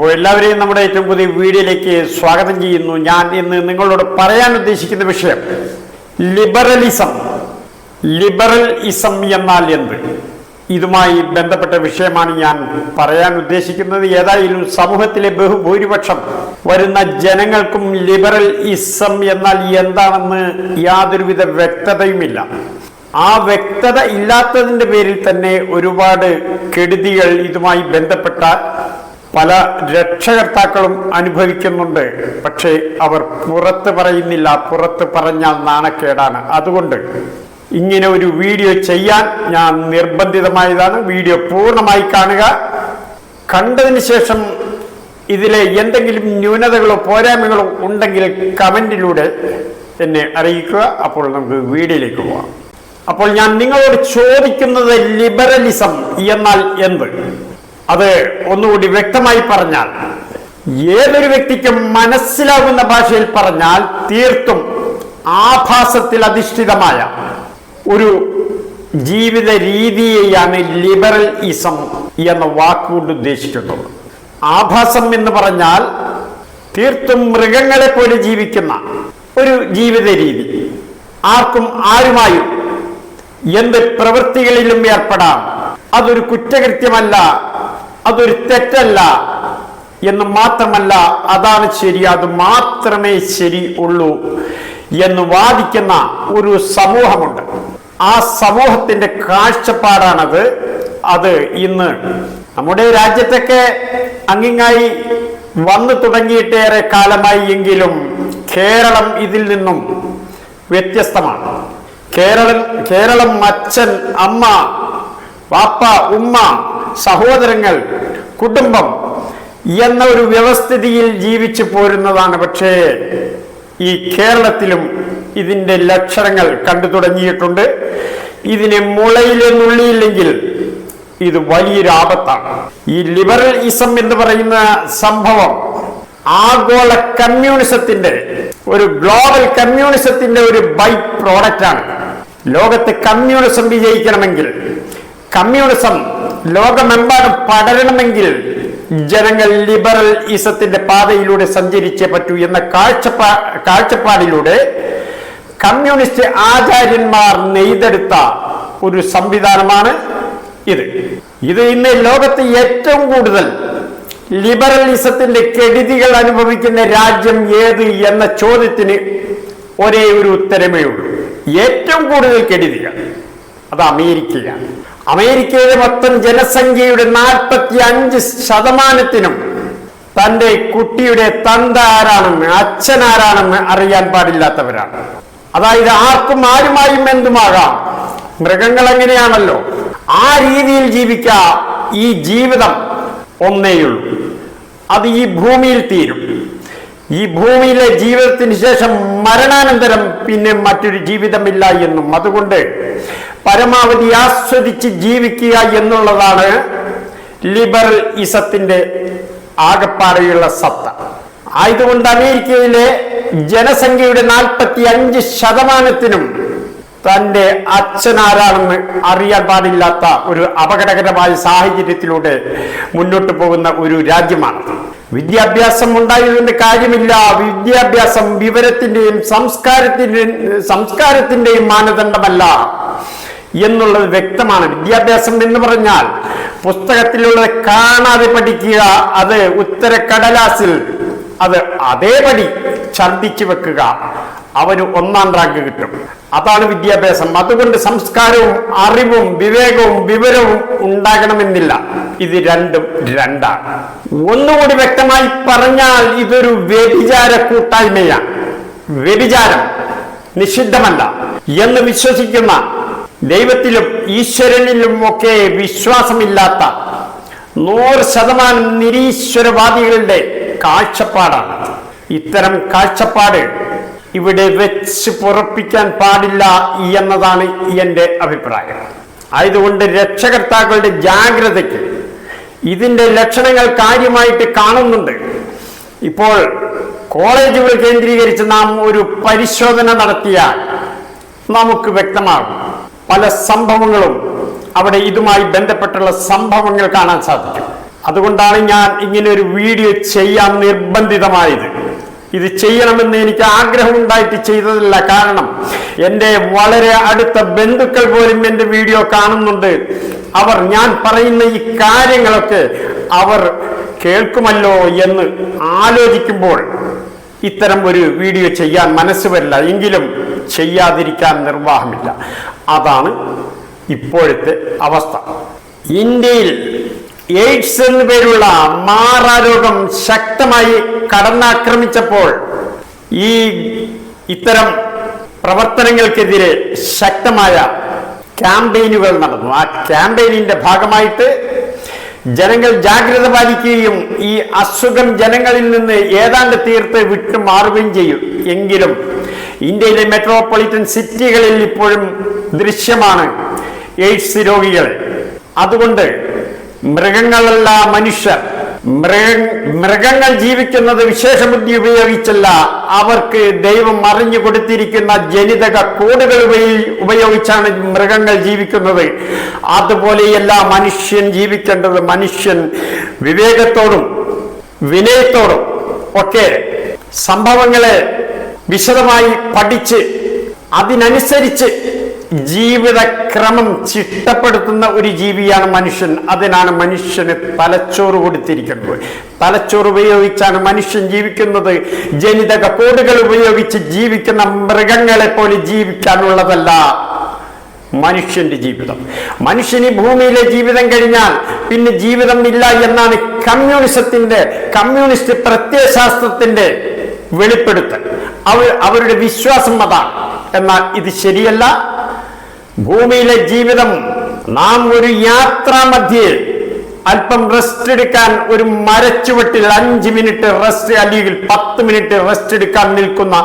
അപ്പോൾ എല്ലാവരെയും നമ്മുടെ ഏറ്റവും പുതിയ വീഡിയോയിലേക്ക് സ്വാഗതം ചെയ്യുന്നു. ഞാൻ ഇന്ന് നിങ്ങളോട് പറയാൻ ഉദ്ദേശിക്കുന്ന വിഷയം ലിബറലിസം. ലിബറലിസം എന്നാൽ എന്ത്? ഇതുമായി ബന്ധപ്പെട്ട വിഷയമാണ് ഞാൻ പറയാൻ ഉദ്ദേശിക്കുന്നത്. ഏതായാലും സമൂഹത്തിലെ ബഹുഭൂരിപക്ഷം വരുന്ന ജനങ്ങൾക്കും ലിബറലിസം എന്നാൽ എന്താണെന്ന് യാതൊരുവിധ വ്യക്തതയുമില്ല. ആ വ്യക്തത ഇല്ലാത്തതിൻ്റെ പേരിൽ തന്നെ ഒരുപാട് കെടുതികൾ ഇതുമായി ബന്ധപ്പെട്ട പല രക്ഷകർത്താക്കളും അനുഭവിക്കുന്നുണ്ട്. പക്ഷേ അവർ പുറത്ത് പറയുന്നില്ല. പുറത്ത് പറഞ്ഞാൽ നാണക്കേടാണ്. അതുകൊണ്ട് ഇങ്ങനെ ഒരു വീഡിയോ ചെയ്യാൻ ഞാൻ നിർബന്ധിതമായതാണ്. വീഡിയോ പൂർണ്ണമായി കാണുക. കണ്ടതിന് ശേഷം ഇതിലെ എന്തെങ്കിലും ന്യൂനതകളോ പോരായ്മകളോ ഉണ്ടെങ്കിൽ കമന്റിലൂടെ എന്നെ അറിയിക്കുക. അപ്പോൾ നമുക്ക് വീഡിയോയിലേക്ക് പോകാം. അപ്പോൾ ഞാൻ നിങ്ങളോട് ചോദിക്കുന്നത് ലിബറലിസം എന്നാൽ എന്ത്? അത് ഒന്നുകൂടി വ്യക്തമായി പറഞ്ഞാൽ, ഏതൊരു വ്യക്തിക്കും മനസ്സിലാകുന്ന ഭാഷയിൽ പറഞ്ഞാൽ തീർത്തും ആഭാസത്തിൽ അധിഷ്ഠിതമായ ഒരു ജീവിത രീതിയെയാണ് ലിബറലിസം എന്ന വാക്കുകൊണ്ട് ഉദ്ദേശിക്കുന്നത്. ആഭാസം എന്ന് പറഞ്ഞാൽ തീർത്തും മൃഗങ്ങളെ പോലെ ജീവിക്കുന്ന ഒരു ജീവിത രീതി. ആർക്കും ആരുമായും എന്ത് പ്രവൃത്തികളിലും ഏർപ്പെടാം. അതൊരു കുറ്റകൃത്യമല്ല, അതൊരു തെറ്റല്ല എന്ന് മാത്രമല്ല, അതാണ് ശരി, അത് മാത്രമേ ശരി ഉള്ളൂ എന്ന് വാദിക്കുന്ന ഒരു സമൂഹമുണ്ട്. ആ സമൂഹത്തിന്റെ കാഴ്ചപ്പാടാണത്. അത് ഇന്ന് നമ്മുടെ രാജ്യത്തൊക്കെ അങ്ങിങ്ങായി വന്നു തുടങ്ങിയിട്ടേറെ കാലമായി എങ്കിലും കേരളം ഇതിൽ നിന്നും വ്യത്യസ്തമാണ്. കേരളം അച്ഛൻ, അമ്മ, പാപ്പ, ഉമ്മ, സഹോദരങ്ങൾ, കുടുംബം എന്ന ഒരു വ്യവസ്ഥിതിയിൽ ജീവിച്ചു പോരുന്നതാണ്. പക്ഷേ ഈ കേരളത്തിലും ഇതിൻ്റെ ലക്ഷണങ്ങൾ കണ്ടു തുടങ്ങിയിട്ടുണ്ട്. ഇതിനെ മുളയിലെ നുള്ളിയില്ലെങ്കിൽ ഇത് വലിയൊരു ആപത്താണ്. ഈ ലിബറലിസം എന്ന് പറയുന്ന സംഭവം ആഗോള കമ്മ്യൂണിസത്തിന്റെ, ഒരു ഗ്ലോബൽ കമ്മ്യൂണിസത്തിന്റെ ഒരു ബൈ പ്രോഡക്റ്റ് ആണ്. ലോകത്ത് കമ്മ്യൂണിസം വിജയിക്കണമെങ്കിൽ, കമ്മ്യൂണിസം ലോകമെമ്പാടും പടരണമെങ്കിൽ ജനങ്ങൾ ലിബറലിസത്തിന്റെ പാതയിലൂടെ സഞ്ചരിച്ചേ പറ്റൂ എന്ന കാഴ്ചപ്പാടിലൂടെ കമ്മ്യൂണിസ്റ്റ് ആചാര്യന്മാർ നെയ്തെടുത്ത ഒരു സംവിധാനമാണ് ഇത് ഇന്ന് ലോകത്ത് ഏറ്റവും കൂടുതൽ ലിബറലിസത്തിന്റെ കെടുതികൾ അനുഭവിക്കുന്ന രാജ്യം ഏത് എന്ന ചോദ്യത്തിന് ഒരേ ഒരു ഉത്തരമേ ഉള്ളൂ. ഏറ്റവും കൂടുതൽ കെടുതികൾ അത് അമേരിക്കയാണ്. അമേരിക്കയിലെ മൊത്തം ജനസംഖ്യയുടെ 45% തൻ്റെ കുട്ടിയുടെ തന്ത ആരാണെന്ന്, അച്ഛൻ ആരാണെന്ന് അറിയാൻ പാടില്ലാത്തവരാണ്. അതായത് ആർക്കും ആരുമായും എന്തുമാകാം. മൃഗങ്ങൾ എങ്ങനെയാണല്ലോ ആ രീതിയിൽ ജീവിക്കാം. ഈ ജീവിതം ഒന്നേയുള്ളൂ, അത് ഈ ഭൂമിയിൽ തീരും. ഈ ഭൂമിയിലെ ജീവിതത്തിന് ശേഷം മരണാനന്തരം പിന്നെ മറ്റൊരു ജീവിതമില്ല എന്നും, അതുകൊണ്ട് പരമാവധി ആസ്വദിച്ച് ജീവിക്കുക എന്നുള്ളതാണ് ലിബറലിസത്തിന്റെ ആകപ്പാടെയുള്ള സത്ത. ആയതുകൊണ്ട് അമേരിക്കയിലെ ജനസംഖ്യയുടെ 45%-നും തൻ്റെ അച്ഛനാരാണെന്ന് അറിയാൻ പാടില്ലാത്ത ഒരു അപകടകരമായ സാഹചര്യത്തിലൂടെ മുന്നോട്ട് പോകുന്ന ഒരു രാജ്യമാണ്. വിദ്യാഭ്യാസം ഉണ്ടായതുകൊണ്ട് കാര്യമില്ല. വിദ്യാഭ്യാസം വിവരത്തിന്റെയും സംസ്കാരത്തിന്റെയും മാനദണ്ഡമല്ല എന്നുള്ളത് വ്യക്തമാണ്. വിദ്യാഭ്യാസം എന്ന് പറഞ്ഞാൽ പുസ്തകത്തിലുള്ളത് കാണാതെ പഠിക്കുക, അത് ഉത്തരക്കടലാസിൽ അത് അതേപടി ഛർദ്ദിച്ചു വെക്കുക, അവന് 1ാം റാങ്ക് കിട്ടും. അതാണ് വിദ്യാഭ്യാസം. അതുകൊണ്ട് സംസ്കാരവും അറിവും വിവേകവും വിവരവും ഉണ്ടാകണമെന്നില്ല. ഇത് രണ്ടാണ്. ഒന്നുകൂടി വ്യക്തമായി പറഞ്ഞാൽ ഇതൊരു വ്യഭിചാര കൂട്ടായ്മയാണ്. വ്യഭിചാരം നിഷിദ്ധമല്ല എന്ന് വിശ്വസിക്കുന്ന, ദൈവത്തിലും ഈശ്വരനിലും ഒക്കെ വിശ്വാസമില്ലാത്ത 100% നിരീശ്വരവാദികളുടെ കാഴ്ചപ്പാടാണ്. ഇത്തരം കാഴ്ചപ്പാട് ഇവിടെ വെച്ച് പുറപ്പിക്കാൻ പാടില്ല എന്നതാണ് എൻ്റെ അഭിപ്രായം. ആയതുകൊണ്ട് രക്ഷകർത്താക്കളുടെ ജാഗ്രതയ്ക്ക് ഇതിൻ്റെ ലക്ഷണങ്ങൾ കാര്യമായിട്ട് കാണുന്നുണ്ട്. ഇപ്പോൾ കോളേജുകൾ കേന്ദ്രീകരിച്ച് നാം ഒരു പരിശോധന നടത്തിയാൽ നമുക്ക് വ്യക്തമാകും. പല സംഭവങ്ങളും അവിടെ ഇതുമായി ബന്ധപ്പെട്ടുള്ള സംഭവങ്ങൾ കാണാൻ സാധിക്കും. അതുകൊണ്ടാണ് ഞാൻ ഇങ്ങനെ ഒരു വീഡിയോ ചെയ്യാൻ നിർബന്ധിതമായത്. ഇത് ചെയ്യണമെന്ന് എനിക്ക് ആഗ്രഹമുണ്ടായിട്ട് ചെയ്തതല്ല. കാരണം എൻ്റെ വളരെ അടുത്ത ബന്ധുക്കൾ പോലും എൻ്റെ വീഡിയോ കാണുന്നുണ്ട്. അവർ ഞാൻ പറയുന്ന ഈ കാര്യങ്ങളൊക്കെ അവർ കേൾക്കുമല്ലോ എന്ന് ആലോചിക്കുമ്പോൾ ഇത്തരം ഒരു വീഡിയോ ചെയ്യാൻ മനസ്സ് വരില്ല. എങ്കിലും ചെയ്യാതിരിക്കാൻ നിർവാഹമില്ല. അതാണ് ഇപ്പോഴത്തെ അവസ്ഥ. ഇന്ത്യയിൽ എയ്ഡ്സ് എന്നു പേരുള്ള മാറാരോഗം ശക്തമായി കടന്നാക്രമിച്ചപ്പോൾ ഇത്തരം പ്രവർത്തനങ്ങൾക്കെതിരെ ശക്തമായ ക്യാമ്പയിനുകൾ നടന്നു. ആ ക്യാമ്പയിനിന്റെ ഭാഗമായിട്ട് ജനങ്ങൾ ജാഗ്രത പാലിക്കുകയും ഈ അസുഖം ജനങ്ങളിൽ നിന്ന് ഏതാണ്ട് തീർത്ത് വിട്ടുമാറുകയും ചെയ്യും. എങ്കിലും ഇന്ത്യയിലെ മെട്രോപൊളിറ്റൻ സിറ്റികളിൽ ഇപ്പോഴും ദൃശ്യമാണ് എയ്ഡ്സ് രോഗികൾ. അതുകൊണ്ട് മൃഗങ്ങളല്ല മനുഷ്യർ. മൃഗങ്ങൾ ജീവിക്കുന്നത് വിശേഷബുദ്ധി ഉപയോഗിച്ചല്ല, അവർക്ക് ദൈവം അറിഞ്ഞു കൊടുത്തിരിക്കുന്ന ജനിതക കോഡുകൾ ഉപയോഗിച്ചാണ് മൃഗങ്ങൾ ജീവിക്കുന്നത്. അതുപോലെയല്ല മനുഷ്യൻ ജീവിക്കേണ്ടത്. മനുഷ്യൻ വിവേകത്തോടും വിനയത്തോടും ഒക്കെ സംഭവങ്ങളെ വിശദമായി പഠിച്ച് അതിനനുസരിച്ച് ജീവിതക്രമം ചിട്ടപ്പെടുത്തുന്ന ഒരു ജീവിയാണ് മനുഷ്യൻ. അതിനാണ് മനുഷ്യന് തലച്ചോറ് കൊടുത്തിരിക്കുന്നത്. തലച്ചോറ് ഉപയോഗിച്ചാണ് മനുഷ്യൻ ജീവിക്കുന്നത്. ജനിതക കോഡുകൾ ഉപയോഗിച്ച് ജീവിക്കുന്ന മൃഗങ്ങളെ പോലെ ജീവിക്കാനുള്ളതല്ല മനുഷ്യന്റെ ജീവിതം. മനുഷ്യന് ഭൂമിയിലെ ജീവിതം കഴിഞ്ഞാൽ പിന്നെ ജീവിതം ഇല്ല എന്നാണ് കമ്മ്യൂണിസ്റ്റ് പ്രത്യയശാസ്ത്രത്തിന്റെ വെളിപ്പെടുത്തൽ. അവരുടെ വിശ്വാസം അതാണ്. എന്നാൽ ഇത് ശരിയല്ല. ഭൂമിയിലെ ജീവിതം നാം ഒരു യാത്രാമധ്യേ അല്പം റെസ്റ്റ് എടുക്കാൻ ഒരു മരച്ചുവട്ടിൽ 5 മിനിറ്റ് റെസ്റ്റ് അല്ലെങ്കിൽ 10 മിനിറ്റ് റെസ്റ്റ് എടുക്കാൻ നിൽക്കുന്ന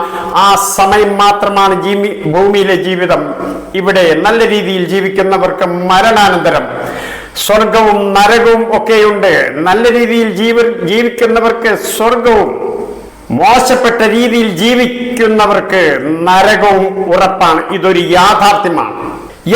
ആ സമയം മാത്രമാണ് ഭൂമിയിലെ ജീവിതം. ഇവിടെ നല്ല രീതിയിൽ ജീവിക്കുന്നവർക്ക് മരണാനന്തരം സ്വർഗവും നരകവും ഒക്കെയുണ്ട്. നല്ല രീതിയിൽ ജീവിക്കുന്നവർക്ക് സ്വർഗവും, മോശപ്പെട്ട രീതിയിൽ ജീവിക്കുന്നവർക്ക് നരകവും ഉറപ്പാണ്. ഇതൊരു യാഥാർത്ഥ്യമാണ്.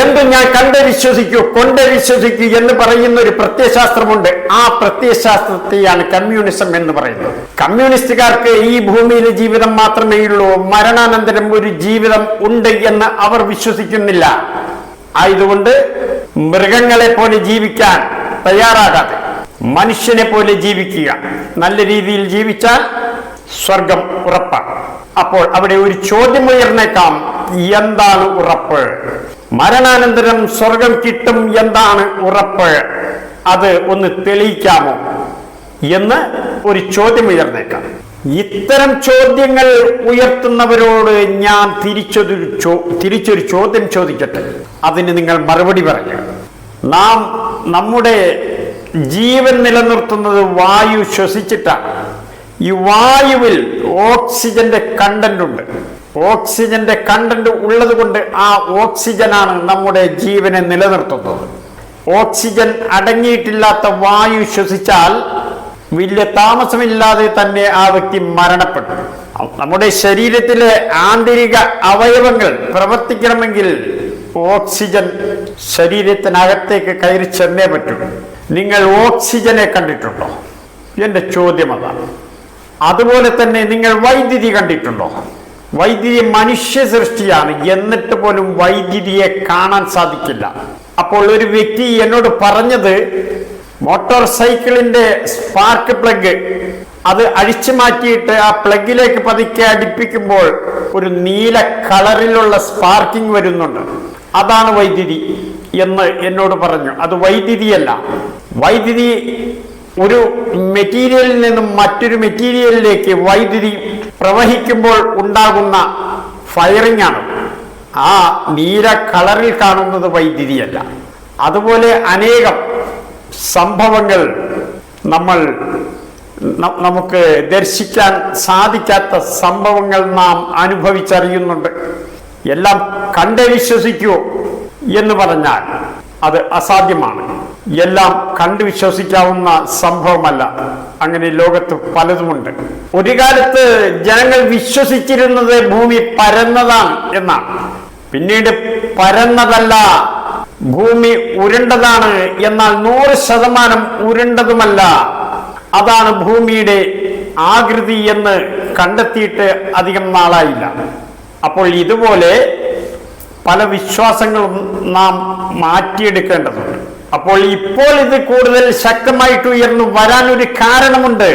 എന്തും ഞാൻ കണ്ടേ വിശ്വസിക്കൂ, കൊണ്ടേ വിശ്വസിക്കൂ എന്ന് പറയുന്ന ഒരു പ്രത്യയശാസ്ത്രമുണ്ട്. ആ പ്രത്യയശാസ്ത്രത്തെയാണ് കമ്മ്യൂണിസം എന്ന് പറയുന്നത്. കമ്മ്യൂണിസ്റ്റുകാർക്ക് ഈ ഭൂമിയിലെ ജീവിതം മാത്രമേ ഉള്ളൂ, മരണാനന്തരം ഒരു ജീവിതം ഉണ്ട് എന്ന് അവർ വിശ്വസിക്കുന്നില്ല. ആയതുകൊണ്ട് മൃഗങ്ങളെ പോലെ ജീവിക്കാൻ തയ്യാറാകാതെ മനുഷ്യനെ പോലെ ജീവിക്കുക. നല്ല രീതിയിൽ ജീവിച്ചാൽ സ്വർഗം ഉറപ്പാണ്. അപ്പോൾ അവിടെ ഒരു ചോദ്യം ഉയർന്നേക്കാം, എന്താണ് ഉറപ്പ്? മരണാനന്തരം സ്വർഗം കിട്ടും, എന്താണ് ഉറപ്പ്? അത് ഒന്ന് തെളിയിക്കാമോ എന്ന് ഒരു ചോദ്യം ഉയർന്നേക്കാം. ഇത്തരം ചോദ്യങ്ങൾ ഉയർത്തുന്നവരോട് ഞാൻ തിരിച്ചൊരു ചോദ്യം ചോദിക്കട്ടെ. അതിന് നിങ്ങൾ മറുപടി പറയുക. നാം നമ്മുടെ ജീവൻ നിലനിർത്തുന്നത് വായു ശ്വസിച്ചിട്ടാണ്. ഈ വായുവിൽ ഓക്സിജന്റെ കണ്ടന്റ് ഉണ്ട്. ഓക്സിജന്റെ കണ്ടന്റ് ഉള്ളത് കൊണ്ട് ആ ഓക്സിജനാണ് നമ്മുടെ ജീവനെ നിലനിർത്തുന്നത്. ഓക്സിജൻ അടങ്ങിയിട്ടില്ലാത്ത വായു ശ്വസിച്ചാൽ വലിയ താമസമില്ലാതെ തന്നെ ആ വ്യക്തി മരണപ്പെടും. നമ്മുടെ ശരീരത്തിലെ ആന്തരിക അവയവങ്ങൾ പ്രവർത്തിക്കണമെങ്കിൽ ഓക്സിജൻ ശരീരത്തിനകത്തേക്ക് കയറി ചെന്നേ പറ്റൂ. നിങ്ങൾ ഓക്സിജനെ കണ്ടിട്ടുണ്ടോ? എന്റെ ചോദ്യം അതാണ്. അതുപോലെ തന്നെ നിങ്ങൾ വൈദ്യുതി കണ്ടിട്ടുണ്ടോ? വൈദ്യുതി മനുഷ്യ സൃഷ്ടിയാണ്, എന്നിട്ട് പോലും വൈദ്യുതിയെ കാണാൻ സാധിക്കില്ല. അപ്പോൾ ഒരു വ്യക്തി എന്നോട് പറഞ്ഞത്, മോട്ടോർ സൈക്കിളിന്റെ സ്പാർക്ക് പ്ലഗ് അത് അഴിച്ചു മാറ്റിയിട്ട് ആ പ്ലഗിലേക്ക് പതുക്കെ അടുപ്പിക്കുമ്പോൾ ഒരു നീല കളറിലുള്ള സ്പാർക്കിംഗ് വരുന്നുണ്ട്, അതാണ് വൈദ്യുതി എന്ന് എന്നോട് പറഞ്ഞു. അത് വൈദ്യുതിയല്ല. വൈദ്യുതി ഒരു മെറ്റീരിയലിൽ നിന്നും മറ്റൊരു മെറ്റീരിയലിലേക്ക് വൈദ്യുതി പ്രവഹിക്കുമ്പോൾ ഉണ്ടാകുന്ന ഫയറിംഗ് ആണ്. ആ നീല കളറിൽ കാണുന്നത് വൈദ്യുതിയല്ല. അതുപോലെ അനേകം സംഭവങ്ങൾ നമുക്ക് ദർശിക്കാൻ സാധിക്കാത്ത സംഭവങ്ങൾ നാം അനുഭവിച്ചറിയുന്നുണ്ട്. എല്ലാം കണ്ടേ വിശ്വസിക്കൂ എന്ന് പറഞ്ഞാൽ അത് അസാധ്യമാണ്. എല്ലാം കണ്ടു വിശ്വസിക്കാവുന്ന സംഭവമല്ല. അങ്ങനെ ലോകത്ത് പലതുമുണ്ട്. ഒരു കാലത്ത് ജനങ്ങൾ വിശ്വസിച്ചിരുന്നത് ഭൂമി പരന്നതാണ് എന്നാണ്. പിന്നീട് പരന്നതല്ല, ഭൂമി ഉരുണ്ടതാണ്, എന്നാൽ 100% ഉരുണ്ടതുമല്ല. അതാണ് ഭൂമിയുടെ ആകൃതി എന്ന് കണ്ടെത്തിയിട്ട് അധികം നാളായില്ല. അപ്പോൾ ഇതുപോലെ പല വിശ്വാസങ്ങളും നാം മാറ്റിയെടുക്കേണ്ടതുണ്ട്. അപ്പോൾ ഇപ്പോൾ ഇത് കൂടുതൽ ശക്തമായിട്ട് ഉയർന്നു വരാനൊരു കാരണമുണ്ട്.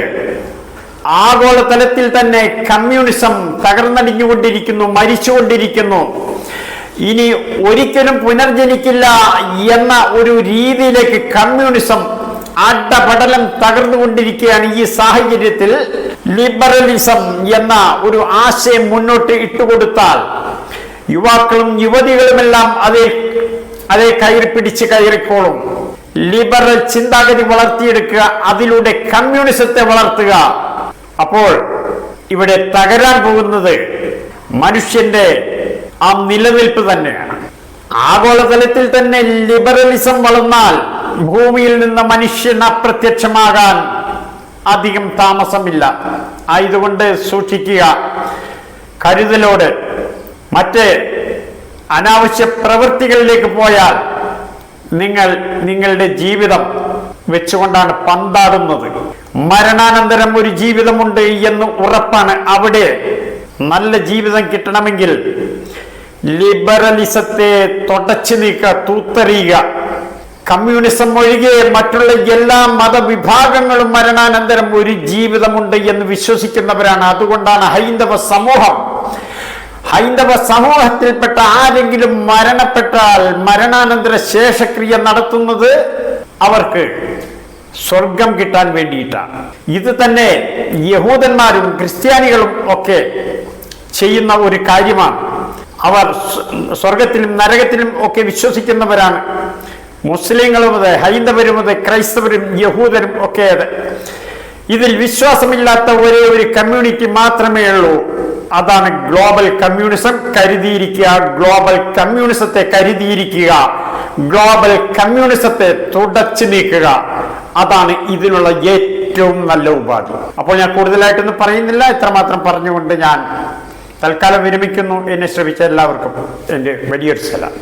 ആഗോളതലത്തിൽ തന്നെ കമ്മ്യൂണിസം തകർന്നടിഞ്ഞുകൊണ്ടിരിക്കുന്നു, മരിച്ചുകൊണ്ടിരിക്കുന്നു. ഇനി ഒരിക്കലും പുനർജനിക്കില്ല എന്ന ഒരു രീതിയിലേക്ക് കമ്മ്യൂണിസം അഡപടലം തകർന്നുകൊണ്ടിരിക്കുകയാണ്. ഈ സാഹചര്യത്തിൽ ലിബറലിസം എന്ന ഒരു ആശയം മുന്നോട്ട് ഇട്ടുകൊടുത്താൽ യുവാക്കളും യുവതികളുമെല്ലാം അതേ കയറി പിടിച്ച് കയറിക്കോളും. ലിബറൽ ചിന്താഗതി വളർത്തിയെടുക്കുക, അതിലൂടെ കമ്മ്യൂണിസത്തെ വളർത്തുക. അപ്പോൾ ഇവിടെ തകരാൻ പോകുന്നത് മനുഷ്യന്റെ ആ നിലനിൽപ്പ് തന്നെയാണ്. ആഗോളതലത്തിൽ തന്നെ ലിബറലിസം വളർന്നാൽ ഭൂമിയിൽ നിന്ന് മനുഷ്യൻ അപ്രത്യക്ഷമാകാൻ അധികം താമസമില്ല. ആയതുകൊണ്ട് സൂക്ഷിക്കുക, കരുതലോട്. മറ്റ് അനാവശ്യ പ്രവൃത്തികളിലേക്ക് പോയാൽ നിങ്ങളുടെ ജീവിതം വെച്ചുകൊണ്ടാണ് പന്താടുന്നത്. മരണാനന്തരം ഒരു ജീവിതമുണ്ട് എന്ന് ഉറപ്പാണ്. അവിടെ നല്ല ജീവിതം കിട്ടണമെങ്കിൽ ലിബറലിസത്തെ തുടച്ചു നീക്കുക, തൂത്തെറിയുക. കമ്മ്യൂണിസം ഒഴികെ മറ്റുള്ള എല്ലാ മതവിഭാഗങ്ങളും മരണാനന്തരം ഒരു ജീവിതമുണ്ട് എന്ന് വിശ്വസിക്കുന്നവരാണ്. അതുകൊണ്ടാണ് ഹൈന്ദവ സമൂഹത്തിൽപ്പെട്ട ആരെങ്കിലും മരണപ്പെട്ടാൽ മരണാനന്തര ശേഷക്രിയ നടത്തുന്നത് അവർക്ക് സ്വർഗം കിട്ടാൻ വേണ്ടിയിട്ടാണ്. ഇത് തന്നെ യഹൂദന്മാരും ക്രിസ്ത്യാനികളും ഒക്കെ ചെയ്യുന്ന ഒരു കാര്യമാണ്. അവർ സ്വർഗത്തിലും നരകത്തിലും ഒക്കെ വിശ്വസിക്കുന്നവരാണ്. മുസ്ലിങ്ങളും അതെ, ഹൈന്ദവരും അതെ, ക്രൈസ്തവരും യഹൂദരും ഒക്കെ അതെ. ഇതിൽ വിശ്വാസമില്ലാത്ത ഒരേ ഒരു കമ്മ്യൂണിറ്റി മാത്രമേ ഉള്ളൂ. അതാണ് ഗ്ലോബൽ കമ്മ്യൂണിസം. കരുതിയിരിക്കുക, ഗ്ലോബൽ കമ്മ്യൂണിസത്തെ കരുതിയിരിക്കുക, ഗ്ലോബൽ കമ്മ്യൂണിസത്തെ തുടച്ചു നീക്കുക. അതാണ് ഇതിനുള്ള ഏറ്റവും നല്ല ഉപാധി. അപ്പോൾ ഞാൻ കൂടുതലായിട്ടൊന്നും പറയുന്നില്ല, ഇത്രമാത്രം പറഞ്ഞുകൊണ്ട് ഞാൻ തൽക്കാലം വിരമിക്കുന്നു. എന്നെ ശ്രമിച്ച എല്ലാവർക്കും എൻ്റെ വലിയൊരു സലാം.